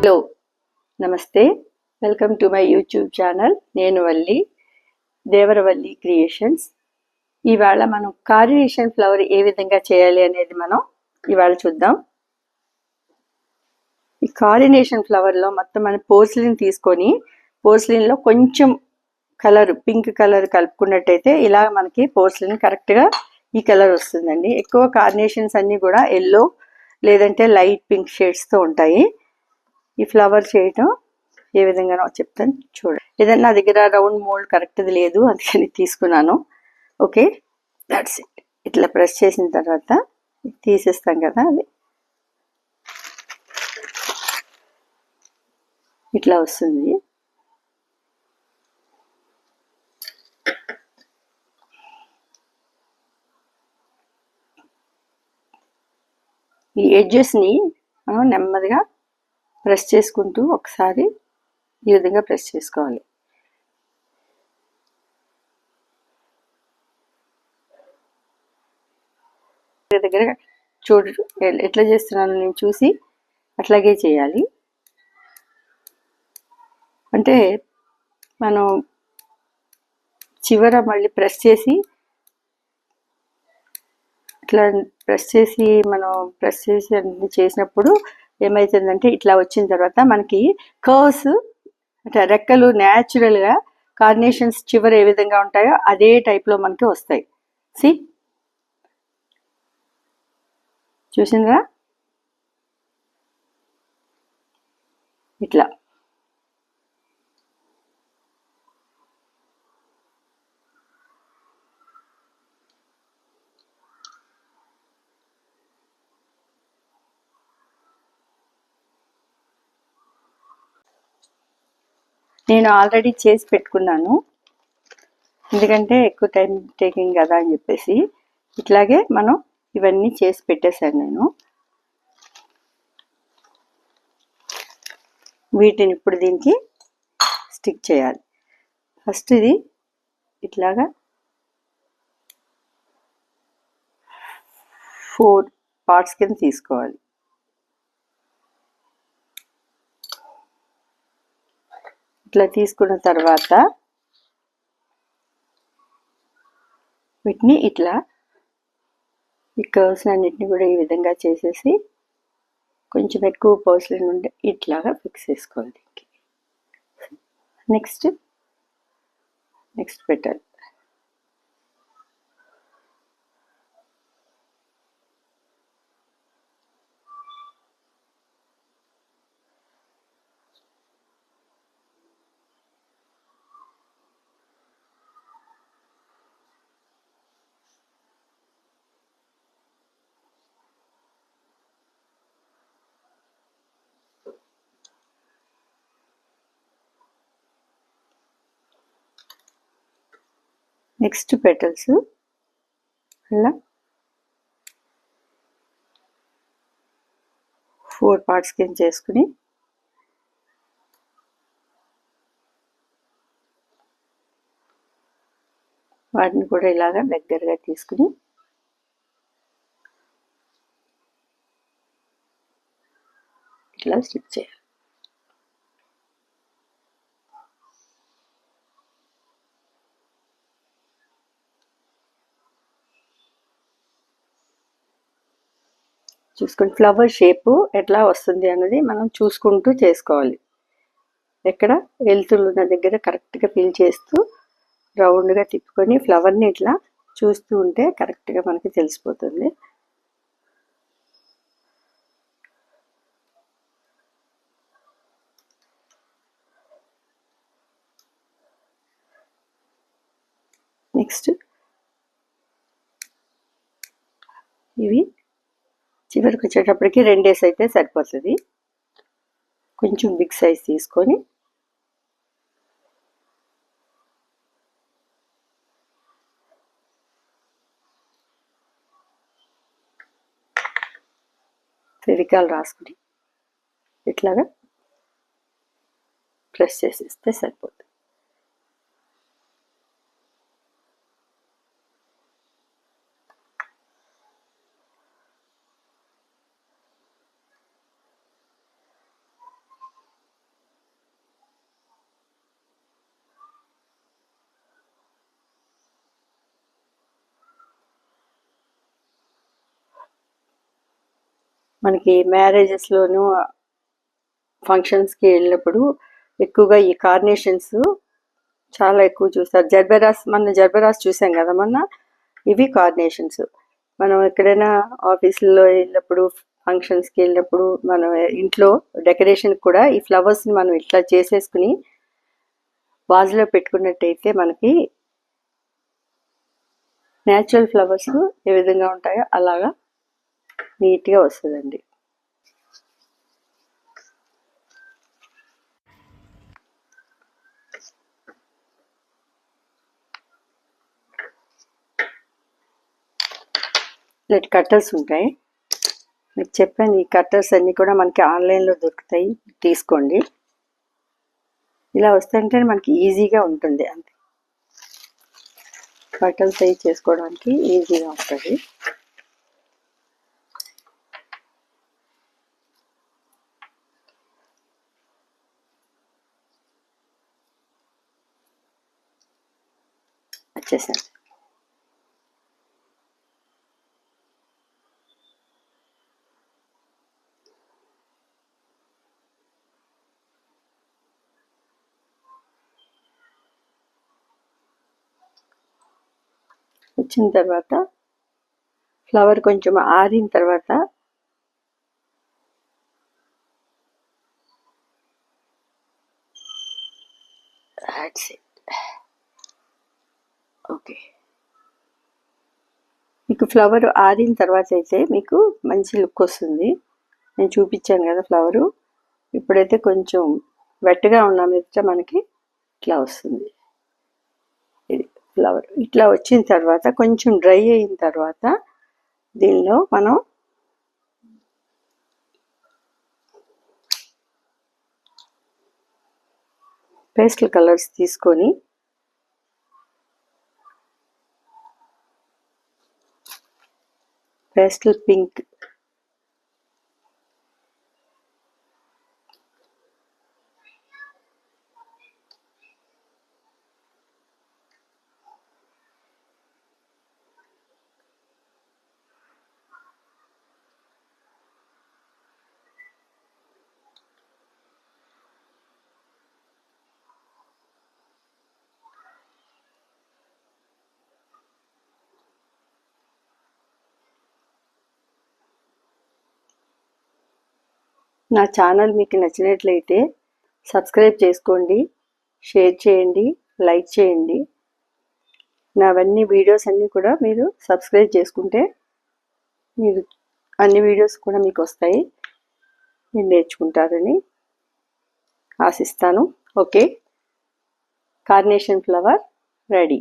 Hello, నమస్తే. Welcome to my YouTube channel. నేను Valli, దేవరవల్లి creations. ఇవాళ మనం కార్నేషన్ ఫ్లవర్ ఏ విధంగా చేయాలి అనేది మనం ఇవాళ చూద్దాం. ఈ కార్నేషన్ ఫ్లవర్లో మొత్తం మనం పోర్సిలిన్ తీసుకొని పోర్సిలిన్లో కొంచెం కలర్, పింక్ కలర్ కలుపుకున్నట్టయితే ఇలా మనకి పోర్సిలిన్ కరెక్ట్గా ఈ కలర్ వస్తుందండి. ఎక్కువ కార్నేషన్స్ అన్నీ కూడా ఎల్లో లేదంటే లైట్ పింక్ షేడ్స్తో ఉంటాయి. ఈ ఫ్లవర్ చేయటం ఏ విధంగానో చెప్తాను చూడండి. ఏదన్నా నా దగ్గర రౌండ్ మోల్డ్ కరెక్ట్ది లేదు, అందుకని తీసుకున్నాను. Okay, that's it. ఇట్లా ప్రెస్ చేసిన తర్వాత తీసేస్తాం కదా, అది ఇట్లా వస్తుంది. ఈ ఎడ్జెస్ని మనం నెమ్మదిగా ప్రెస్ చేసుకుంటూ ఒకసారి ఈ విధంగా ప్రెస్ చేసుకోవాలి. దగ్గర చూడు ఎట్లా చేస్తున్నాను నేను చూసి అట్లాగే చేయాలి. అంటే మనం చివర మళ్ళీ ప్రెస్ చేసి ఇట్లా ప్రెస్ చేసి అన్ని చేసినప్పుడు ఏమవుతుందంటే ఇట్లా వచ్చిన తర్వాత మనకి కర్వ్స్ అంటే రెక్కలు న్యాచురల్గా కార్నేషన్స్ చివర ఏ విధంగా ఉంటాయో అదే టైప్లో మనకి వస్తాయి. సి, చూసిండ్రా? ఇట్లా నేను ఆల్రెడీ చేసి పెట్టుకున్నాను, ఎందుకంటే ఎక్కువ టైం టేకింగ్ కదా అని చెప్పేసి ఇట్లాగే మనం ఇవన్నీ చేసి పెట్టేశాను నేను. వీటిని ఇప్పుడు దీనికి స్టిక్ చేయాలి. ఫస్ట్ ఇది ఇట్లాగా 4 పార్ట్స్ కింద తీసుకోవాలి. ఇట్లా తీసుకున్న తర్వాత వీటిని ఇట్లా ఈ కర్వ్స్ అన్నిటిని కూడా ఈ విధంగా చేసేసి కొంచెం ఎక్కువ పోర్సిలిన్ ఉంటే ఇట్లాగా ఫిక్స్ చేసుకోవాలి దీనికి. నెక్స్ట్ పెట్టాలి. నెక్స్ట్ పెటల్స్ అలా 4 పార్ట్స్ కింద చేసుకుని వాటిని కూడా ఇలాగా దగ్గరగా తీసుకుని ఇట్లా స్టిక్ చేయాలి. చూసుకుని ఫ్లవర్ షేపు ఎట్లా వస్తుంది అన్నది మనం చూసుకుంటూ చేసుకోవాలి. ఎక్కడ వెలుతురు ఉన్న దగ్గర కరెక్ట్గా ఫిల్ చేస్తూ రౌండ్గా తిప్పుకొని ఫ్లవర్ని ఇట్లా చూస్తూ ఉంటే కరెక్ట్గా మనకి తెలిసిపోతుంది. నెక్స్ట్ ఇవి చివరికి వచ్చేటప్పటికి 2 అయితే సరిపోతుంది. కొంచెం బిగ్ సైజ్ తీసుకొని ఫెవికాల్ రాసుకుని ఇట్లాగా ప్రెస్ చేసేస్తే సరిపోతుంది. మనకి మ్యారేజెస్లోనూ ఫంక్షన్స్కి వెళ్ళినప్పుడు ఎక్కువగా ఈ కార్నేషన్స్ చాలా ఎక్కువ చూస్తారు. జర్బరాస్ చూసాం కదా మొన్న. ఇవి కార్నేషన్స్. మనం ఎక్కడైనా ఆఫీసుల్లో వెళ్ళినప్పుడు, ఫంక్షన్స్కి వెళ్ళినప్పుడు, మనం ఇంట్లో డెకరేషన్ కూడా ఈ ఫ్లవర్స్ని మనం ఇట్లా చేసేసుకుని వాజ్లో పెట్టుకున్నట్టయితే మనకి న్యాచురల్ ఫ్లవర్స్ ఏ విధంగా ఉంటాయో అలాగా నీట్గా వస్తుందండి. ఇలాంటి కట్టర్స్ ఉంటాయి. మీకు చెప్పాను, ఈ కట్టర్స్ అన్నీ కూడా మనకి ఆన్లైన్లో దొరుకుతాయి, తీసుకోండి. ఇలా వస్తుంటే మనకి ఈజీగా ఉంటుంది. అంతే, బట్టలు సైజ్ చేసుకోవడానికి ఈజీగా ఉంటుంది. వచ్చేసాను. వచ్చిన తర్వాత ఫ్లవర్ కొంచెం ఆరిన తర్వాత ఓకే, మీకు ఫ్లవర్ ఆరిన తర్వాత అయితే మీకు మంచి లుక్ వస్తుంది. నేను చూపించాను కదా ఫ్లవరు. ఇప్పుడైతే కొంచెం వెట్టగా ఉన్న మీద మనకి ఇట్లా వస్తుంది. ఇది ఫ్లవర్ ఇట్లా వచ్చిన తర్వాత కొంచెం డ్రై అయిన తర్వాత దీనిలో మనం పేస్టల్ కలర్స్ తీసుకొని పేస్టల్ పింక్, నా ఛానల్ మీకు నచ్చినట్లయితే సబ్స్క్రైబ్ చేసుకోండి, షేర్ చేయండి, లైక్ చేయండి. నావన్నీ వీడియోస్ అన్నీ కూడా మీరు సబ్స్క్రైబ్ చేసుకుంటే మీరు అన్ని వీడియోస్ కూడా మీకు వస్తాయి, మీరు నేర్చుకుంటారని ఆశిస్తాను. Okay, carnation flower ready.